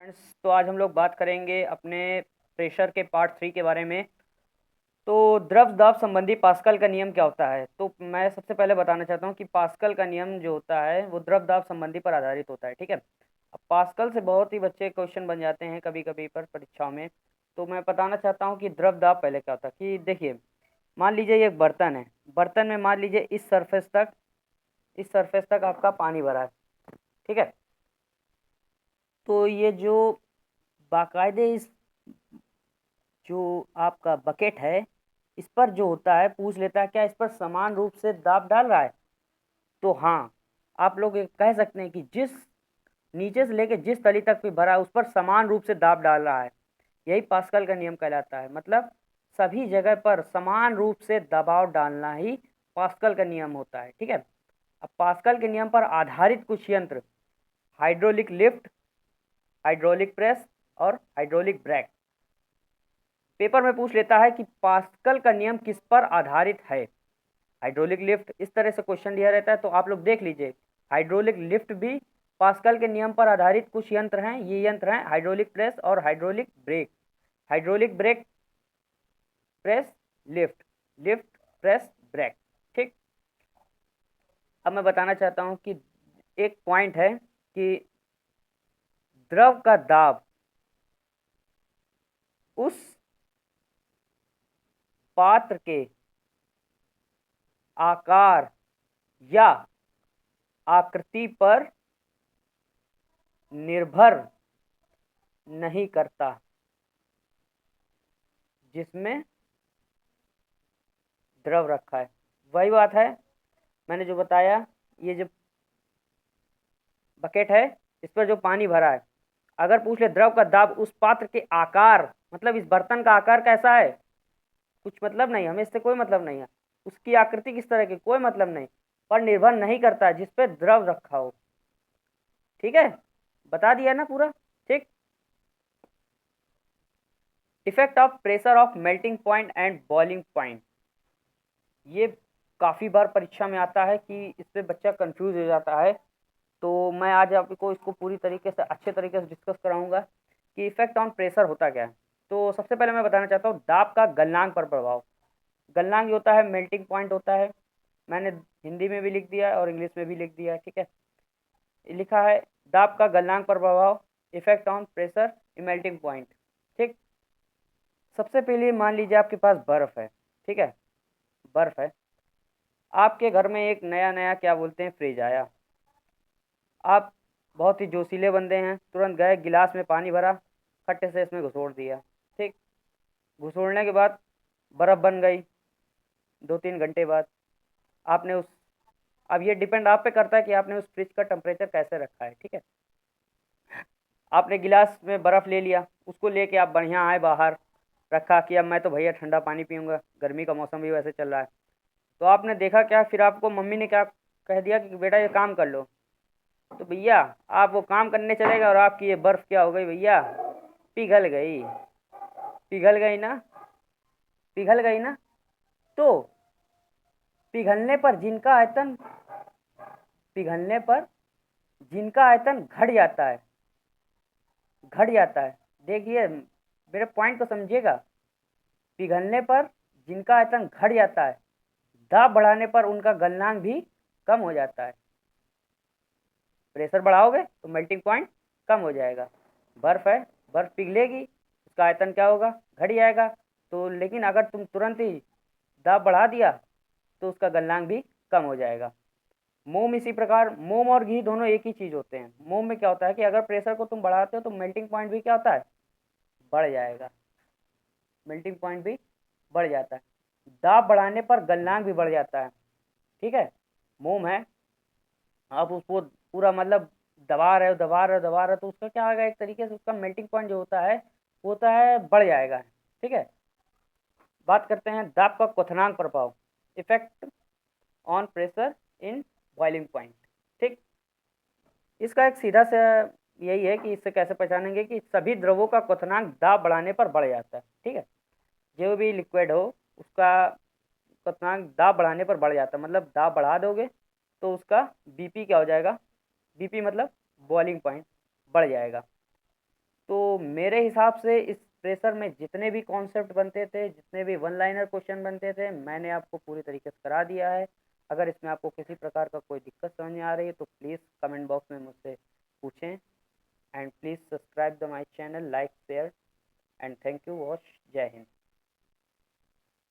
Friends, तो आज हम लोग बात करेंगे अपने प्रेशर के पार्ट 3 के बारे में। तो द्रव दाब संबंधी पास्कल का नियम क्या होता है? तो मैं सबसे पहले बताना चाहता हूँ कि पास्कल का नियम जो होता है वो द्रव दाब संबंधी पर आधारित होता है। ठीक है। अब पास्कल से बहुत ही बच्चे क्वेश्चन बन जाते हैं कभी कभी पर परीक्षाओं में। तो मैं बताना चाहता हूँ कि द्रव दाब पहले क्या होता है। कि देखिए, मान लीजिए ये एक बर्तन है। बर्तन में मान लीजिए इस सरफेस तक आपका पानी भरा है। ठीक है। तो ये जो बाकायदे इस जो आपका बकेट है, इस पर जो होता है पूछ लेता है क्या इस पर समान रूप से दाब डाल रहा है। तो हाँ, आप लोग ये कह सकते हैं कि जिस नीचे से लेकर जिस तली तक भी भरा है उस पर समान रूप से दाब डाल रहा है। यही पास्कल का नियम कहलाता है। मतलब सभी जगह पर समान रूप से दबाव डालना ही पास्कल का नियम होता है। ठीक है। अब पास्कल के नियम पर आधारित कुछ यंत्र, हाइड्रोलिक लिफ्ट, हाइड्रोलिक प्रेस और हाइड्रोलिक ब्रेक, पेपर में पूछ लेता है कि पास्कल का नियम किस पर आधारित है। हाइड्रोलिक लिफ्ट, इस तरह से क्वेश्चन दिया रहता है तो आप लोग देख लीजिए। हाइड्रोलिक लिफ्ट भी पास्कल के नियम पर आधारित कुछ यंत्र हैं। ये यंत्र हैं हाइड्रोलिक प्रेस और hydraulic brake. Hydraulic brake, press, lift, lift, press, brake. ठीक। अब मैं बताना चाहता हूँ कि एक पॉइंट है कि द्रव का दाब उस पात्र के आकार या आकृति पर निर्भर नहीं करता जिसमें द्रव रखा है। वही बात है मैंने जो बताया। ये जो बकेट है, इस पर जो पानी भरा है, अगर पूछ ले द्रव का दाब उस पात्र के आकार, मतलब इस बर्तन का आकार कैसा है, कुछ मतलब नहीं, हमें इससे कोई मतलब नहीं है। उसकी आकृति किस तरह की, कोई मतलब नहीं, पर निर्भर नहीं करता जिस पे द्रव रखा हो। ठीक है, बता दिया ना पूरा। ठीक। Effect of pressure of melting point and boiling point, ये काफ़ी बार परीक्षा में आता है कि इससे बच्चा कंफ्यूज हो जाता है। तो मैं आज आपको इसको पूरी तरीके से अच्छे तरीके से डिस्कस कराऊंगा कि इफेक्ट ऑन प्रेशर होता क्या है। तो सबसे पहले मैं बताना चाहता हूँ दाब का गलनांक पर प्रभाव। गलनांक होता है मेल्टिंग पॉइंट होता है। मैंने हिंदी में भी लिख दिया है और इंग्लिश में भी लिख दिया है। ठीक है। ये लिखा है दाब का गलनांक पर प्रभाव, effect on pressure in melting point. ठीक। सबसे पहले मान लीजिए आपके पास बर्फ़ है। ठीक है, बर्फ़ है। आपके घर में एक नया नया क्या बोलते हैं फ्रिज आया। आप बहुत ही जोशीले बंदे हैं, तुरंत गए गिलास में पानी भरा, खट्टे से इसमें घुसोड़ दिया। ठीक। घुसोड़ने के बाद बर्फ़ बन गई। 2-3 घंटे बाद आपने उस अब ये डिपेंड आप पे करता है कि आपने उस फ्रिज का टेम्परेचर कैसे रखा है। ठीक है। आपने गिलास में बर्फ़ ले लिया, उसको लेके आप बढ़िया आए बाहर, रखा कि अब मैं तो भैया ठंडा पानी पीऊँगा, गर्मी का मौसम भी वैसे चल रहा है। तो आपने देखा क्या, फिर आपको मम्मी ने क्या कह दिया कि बेटा ये काम कर लो। तो भैया आप वो काम करने चले गए और आपकी ये बर्फ़ क्या हो गई भैया, पिघल गई। पिघल गई ना, पिघल गई ना। तो पिघलने पर जिनका आयतन पिघलने पर जिनका आयतन घट जाता है, घट जाता है। देखिए मेरे पॉइंट को समझिएगा। पिघलने पर जिनका आयतन घट जाता है, दाब बढ़ाने पर उनका गलनांक भी कम हो जाता है। प्रेशर बढ़ाओगे तो मेल्टिंग पॉइंट कम हो जाएगा। बर्फ़ है, बर्फ़ पिघलेगी, उसका आयतन क्या होगा, घट जाएगा। तो लेकिन अगर तुम तुरंत ही दाब बढ़ा दिया तो उसका गलनांक भी कम हो जाएगा। मोम इसी प्रकार, मोम और घी दोनों एक ही चीज़ होते हैं। मोम में क्या होता है कि अगर प्रेशर को तुम बढ़ाते हो तो मेल्टिंग पॉइंट भी क्या होता है, बढ़ जाएगा। मेल्टिंग पॉइंट भी बढ़ जाता है। दाब बढ़ाने पर गलनांक भी बढ़ जाता है। ठीक है। मोम है, आप उसको पूरा मतलब दबा रहे हो दबा रहे हो दबा रहे हो तो उसका क्या होगा, एक तरीके से उसका मेल्टिंग पॉइंट जो होता है वो होता है बढ़ जाएगा। ठीक है। बात करते हैं दाब का क्वथनांक प्रभाव, effect on pressure in boiling point. ठीक। इसका एक सीधा सा यही है कि इससे कैसे पहचानेंगे कि सभी द्रवों का क्वथनांक दाब बढ़ाने पर बढ़ जाता है। ठीक है। जो भी लिक्विड हो उसका क्वथनांक दाब बढ़ाने पर बढ़ जाता है। मतलब दाब बढ़ा दोगे तो उसका बीपी क्या हो जाएगा, बीपी मतलब बॉइलिंग पॉइंट बढ़ जाएगा। तो मेरे हिसाब से इस प्रेशर में जितने भी कॉन्सेप्ट बनते थे, जितने भी वन लाइनर क्वेश्चन बनते थे, मैंने आपको पूरी तरीके से करा दिया है। अगर इसमें आपको किसी प्रकार का कोई दिक्कत समझ में आ रही है तो प्लीज़ कमेंट बॉक्स में मुझसे पूछें। And please subscribe the my channel, like, share and thank you watch. जय हिंद।